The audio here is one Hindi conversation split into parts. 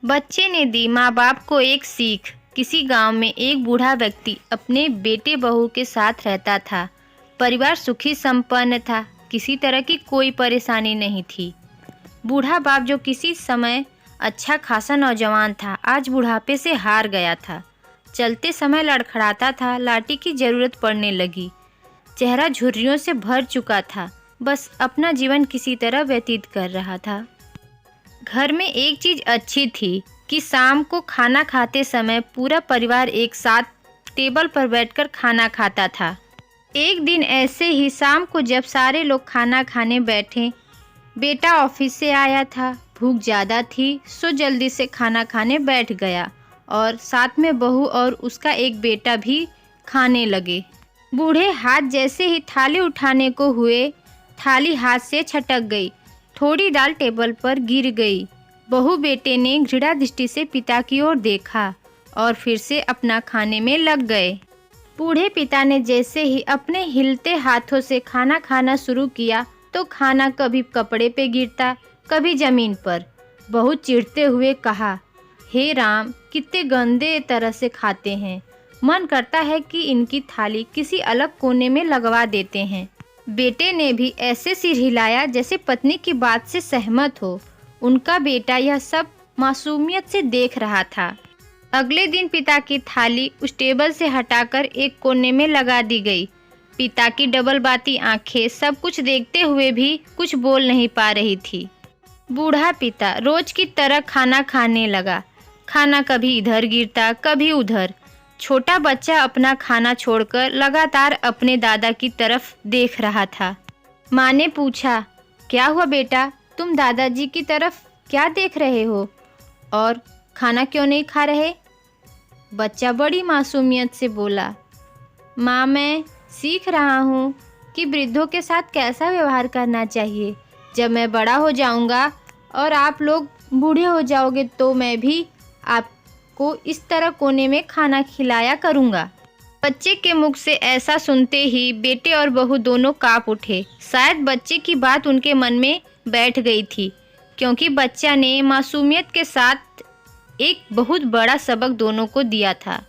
बच्चे ने दी माँ बाप को एक सीख। किसी गांव में एक बूढ़ा व्यक्ति अपने बेटे बहू के साथ रहता था। परिवार सुखी संपन्न था, किसी तरह की कोई परेशानी नहीं थी। बूढ़ा बाप जो किसी समय अच्छा खासा नौजवान था, आज बुढ़ापे से हार गया था। चलते समय लड़खड़ाता था, लाठी की जरूरत पड़ने लगी। चेहरा झुर्रियों से भर चुका था, बस अपना जीवन किसी तरह व्यतीत कर रहा था। घर में एक चीज अच्छी थी कि शाम को खाना खाते समय पूरा परिवार एक साथ टेबल पर बैठकर खाना खाता था। एक दिन ऐसे ही शाम को जब सारे लोग खाना खाने बैठे, बेटा ऑफिस से आया था। भूख ज़्यादा थी, सो जल्दी से खाना खाने बैठ गया और साथ में बहू और उसका एक बेटा भी खाने लगे। बूढ़े हाथ जैसे ही थाली उठाने को हुए, थाली हाथ से छटक गई। थोड़ी दाल टेबल पर गिर गई। बहू बेटे ने घृणा दृष्टि से पिता की ओर देखा और फिर से अपना खाने में लग गए। बूढ़े पिता ने जैसे ही अपने हिलते हाथों से खाना खाना शुरू किया तो खाना कभी कपड़े पे गिरता, कभी जमीन पर। बहू चिढ़ते हुए कहा, हे राम, कितने गंदे तरह से खाते हैं। मन करता है कि इनकी थाली किसी अलग कोने में लगवा देते हैं। बेटे ने भी ऐसे सिर हिलाया जैसे पत्नी की बात से सहमत हो। उनका बेटा यह सब मासूमियत से देख रहा था। अगले दिन पिता की थाली उस टेबल से हटाकर एक कोने में लगा दी गई। पिता की डबल बाती आंखें सब कुछ देखते हुए भी कुछ बोल नहीं पा रही थी। बूढ़ा पिता रोज की तरह खाना खाने लगा। खाना कभी इधर गिरता, कभी उधर। छोटा बच्चा अपना खाना छोड़कर लगातार अपने दादा की तरफ देख रहा था। माँ ने पूछा, क्या हुआ बेटा, तुम दादाजी की तरफ क्या देख रहे हो और खाना क्यों नहीं खा रहे? बच्चा बड़ी मासूमियत से बोला, माँ, मैं सीख रहा हूँ कि वृद्धों के साथ कैसा व्यवहार करना चाहिए। जब मैं बड़ा हो जाऊँगा और आप लोग बूढ़े हो जाओगे तो मैं भी आपको इस तरह कोने में खाना खिलाया करूँगा। बच्चे के मुख से ऐसा सुनते ही बेटे और बहू दोनों काँप उठे। शायद बच्चे की बात उनके मन में बैठ गई थी, क्योंकि बच्चा ने मासूमियत के साथ एक बहुत बड़ा सबक दोनों को दिया था।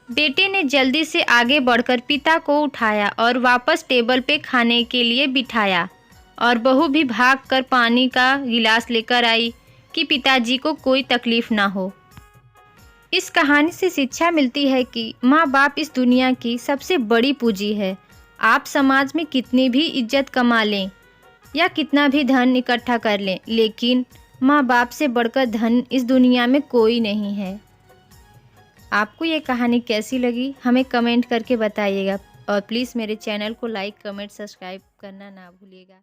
बेटे ने जल्दी से आगे बढ़कर पिता को उठाया और वापस टेबल पे खाने के लिए बिठाया और बहू भी भागकर पानी का गिलास लेकर आई कि पिताजी को कोई तकलीफ ना हो। इस कहानी से शिक्षा मिलती है कि माँ बाप इस दुनिया की सबसे बड़ी पूंजी है। आप समाज में कितनी भी इज्जत कमा लें या कितना भी धन इकट्ठा कर लें, लेकिन माँ बाप से बढ़कर धन इस दुनिया में कोई नहीं है। आपको ये कहानी कैसी लगी हमें कमेंट करके बताइएगा और प्लीज़ मेरे चैनल को लाइक, कमेंट, सब्सक्राइब करना ना भूलिएगा।